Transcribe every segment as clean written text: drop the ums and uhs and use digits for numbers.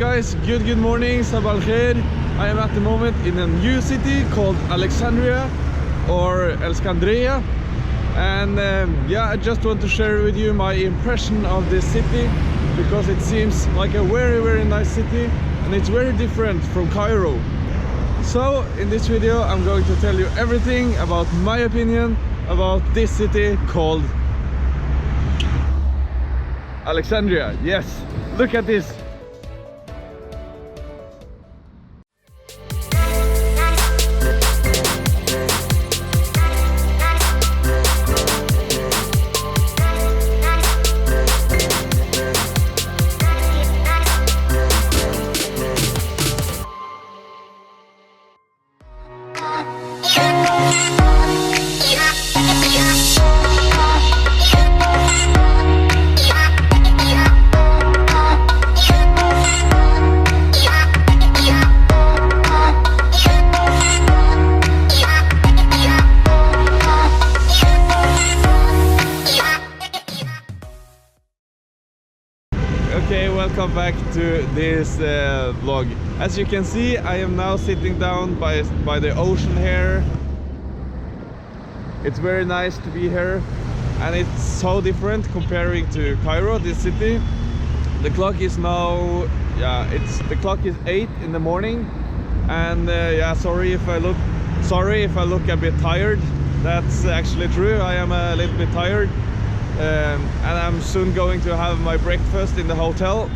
guys, good morning, sabah al-khair. I am at the moment in a new city called Alexandria or Alexandria, and yeah, I just want to share with you my impression of this city, because it seems like a very nice city and it's very different from Cairo. So in this video I'm going to tell you everything about my opinion about this city called Alexandria. Yes, look at this. Okay, welcome back to this vlog. As you can see, I am now sitting down by the ocean here. It's very nice to be here, and it's so different comparing to Cairo, this city. The clock is now, the clock is 8 in the morning, and yeah, sorry if I look a bit tired. That's actually true. I am a little bit tired. And I'm soon going to have my breakfast in the hotel,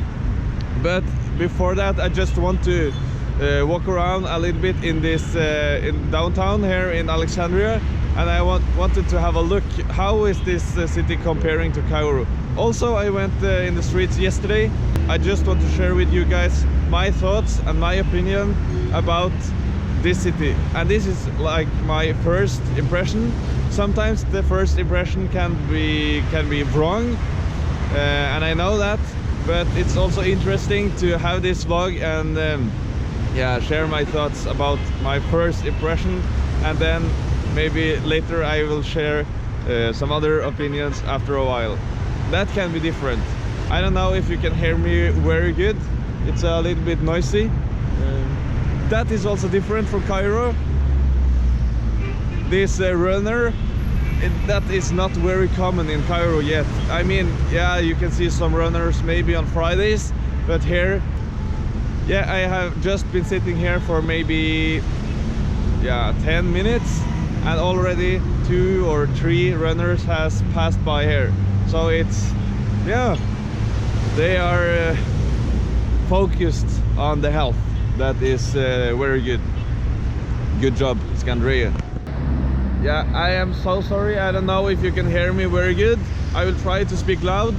but before that I just want to walk around a little bit in this in downtown here in Alexandria, and I wanted to have a look how is this city comparing to Cairo. Also, I went in the streets yesterday. I just want to share with you guys my thoughts and my opinion about this city, and this is like my first impression. Sometimes the first impression can be wrong, and I know that, but it's also interesting to have this vlog and yeah, share my thoughts about my first impression, and then maybe later I will share some other opinions after a while. That can be different. I don't know if you can hear me very good. It's a little bit noisy. That is also different from Cairo. This runner, that is not very common in Cairo yet. I mean, yeah, you can see some runners maybe on Fridays, but here, yeah, I have just been sitting here for maybe 10 minutes, and already 2 or 3 runners has passed by here. So it's, yeah, they are focused on the health. That is very good. Good job, Iskandriya. Yeah, I am so sorry. I don't know if you can hear me very good. I will try to speak loud,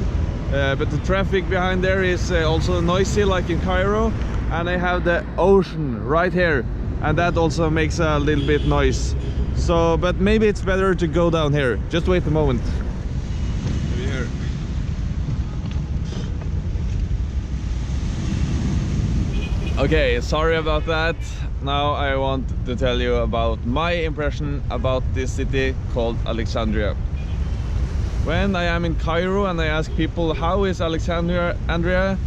but the traffic behind there is also noisy like in Cairo, and I have the ocean right here, and that also makes a little bit noise. So, but maybe it's better to go down here. Just wait a moment. Here. Okay, sorry about that. Now I want to tell you about my impression about this city called Alexandria. When I am in Cairo and I ask people how is Alexandria,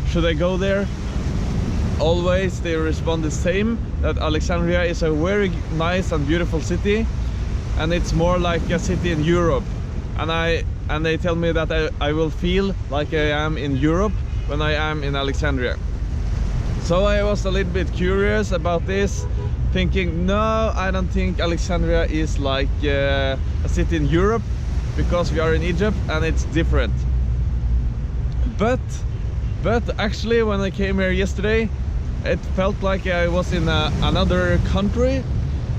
should I go there? Always they respond the same, that Alexandria is a very nice and beautiful city, and it's more like a city in Europe. And they tell me that I will feel like I am in Europe when I am in Alexandria. So I was a little bit curious about this, thinking, no, I don't think Alexandria is like a city in Europe, because we are in Egypt and it's different. But actually when I came here yesterday, it felt like I was in another country.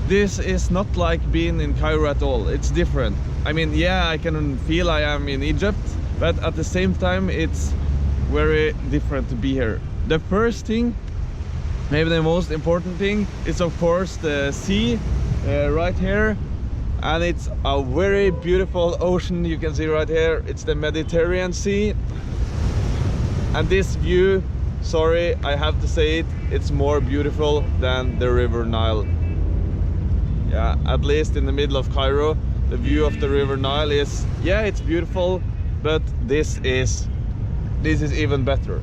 This is not like being in Cairo at all. It's different. I mean, yeah, I can feel I am in Egypt, but at the same time it's very different to be here. The first thing, maybe the most important thing, is of course the sea right here, and it's a very beautiful ocean. You can see right here, it's the Mediterranean Sea, and this view, sorry, I have to say it, it's more beautiful than the River Nile. Yeah, at least in the middle of Cairo, the view of the River Nile is, yeah, it's beautiful, but this is even better.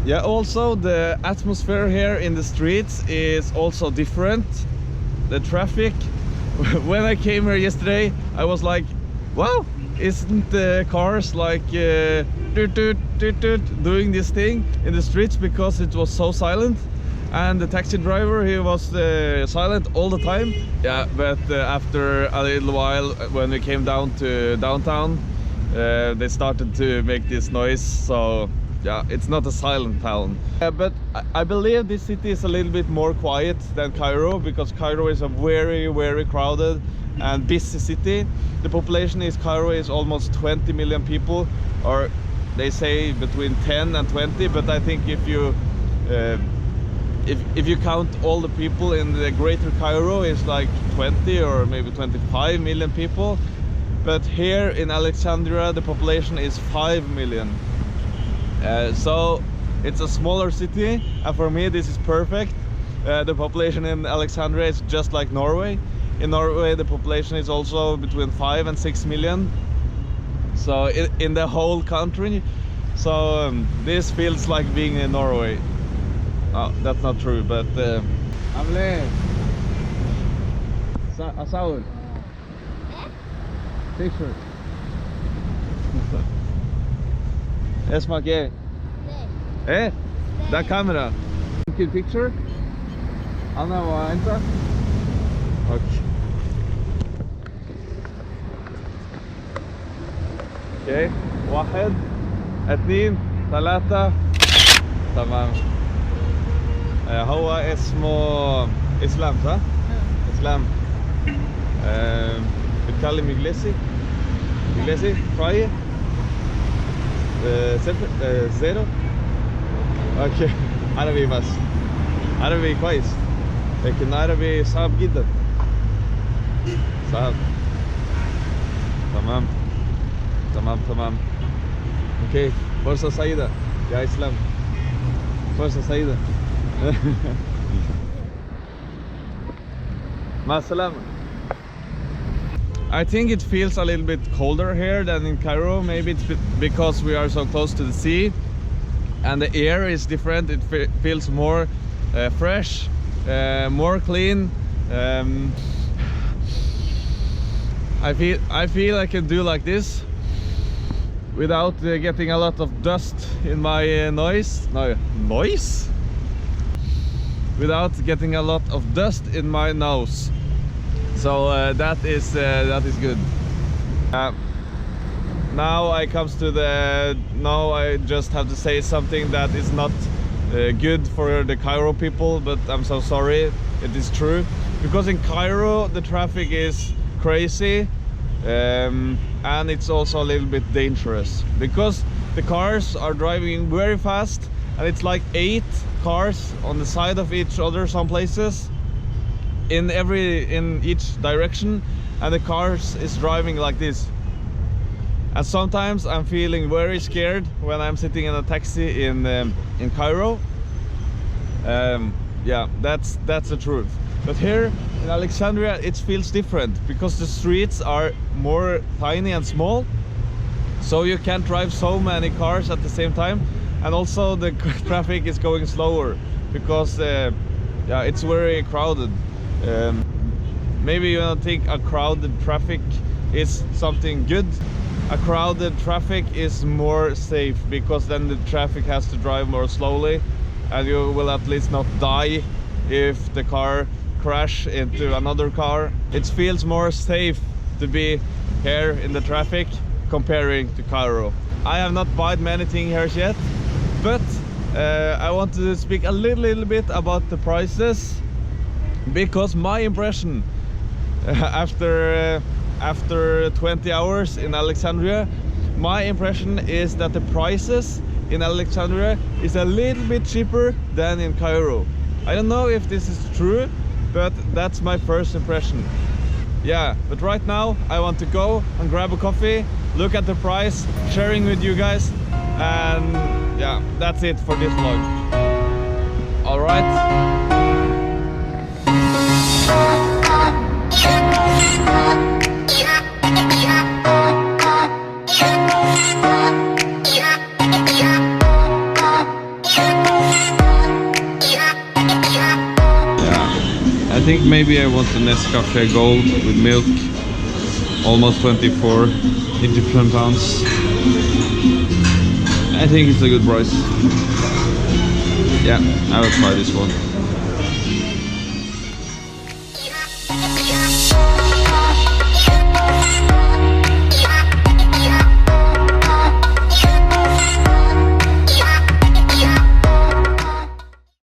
Yeah, also the atmosphere here in the streets is also different. The traffic, when I came here yesterday, I was like, wow, isn't the cars like doot, doot, doot, doot, doing this thing in the streets, because it was so silent. And the taxi driver, he was silent all the time. Yeah, but after a little while, when we came down to downtown, they started to make this noise. So yeah, it's not a silent town. But I believe this city is a little bit more quiet than Cairo, because Cairo is a very, very crowded and busy city. The population in Cairo is almost 20 million people, or they say between 10 and 20, but I think if you count all the people in the greater Cairo, it's like 20 or maybe 25 million people. But here in Alexandria, the population is 5 million. So it's a smaller city, and for me this is perfect. The population in Alexandria is just like Norway. In Norway the population is also between 5 and 6 million. So in the whole country. So this feels like being in Norway. Oh, that's not true, but Amle Saul picture. Esma que? Da camera. Good picture. Anna وانت. اوكي. واحد اثنين ثلاثة. تمام. هو اسمه اسلام صح؟ اسلام. بتكلم انجليزي؟ انجليزي؟ شوية؟ صفر زيرو. اوكي عربي بس، عربي كويس لكن عربي صعب جدا، صعب. تمام تمام تمام. اوكي فرصة سعيدة يا اسلام، فرصة سعيدة. مع السلامة. I think it feels a little bit colder here than in Cairo. Maybe it's because we are so close to the sea and the air is different. It feels more fresh, more clean. I feel I can do like this without getting a lot of dust in my noise. Without getting a lot of dust in my nose. So that is good. Now I just have to say something that is not good for the Cairo people, but I'm so sorry, it is true. Because in Cairo the traffic is crazy, and it's also a little bit dangerous, because the cars are driving very fast, and it's like 8 cars on the side of each other some places, in each direction, and the cars is driving like this. And sometimes I'm feeling very scared when I'm sitting in a taxi in Cairo. Yeah, that's the truth. But here in Alexandria it feels different, because the streets are more tiny and small, so you can't drive so many cars at the same time, and also the traffic is going slower, because yeah, it's very crowded. Maybe you don't think a crowded traffic is something good. A crowded traffic is more safe, because then the traffic has to drive more slowly, and you will at least not die if the car crash into another car. It feels more safe to be here in the traffic comparing to Cairo. I have not bought many things here yet, but I want to speak a little bit about the prices, because my impression after 20 hours in Alexandria, my impression is that the prices in Alexandria is a little bit cheaper than in Cairo. I don't know if this is true, but that's my first impression. Yeah, but right now I want to go and grab a coffee, look at the price, sharing with you guys, and yeah, that's it for this vlog. All right. Yeah. think maybe I want the Nescafe Gold with milk. Almost 24 Egyptian pounds. I think it's a good price. Yeah, I will try this one.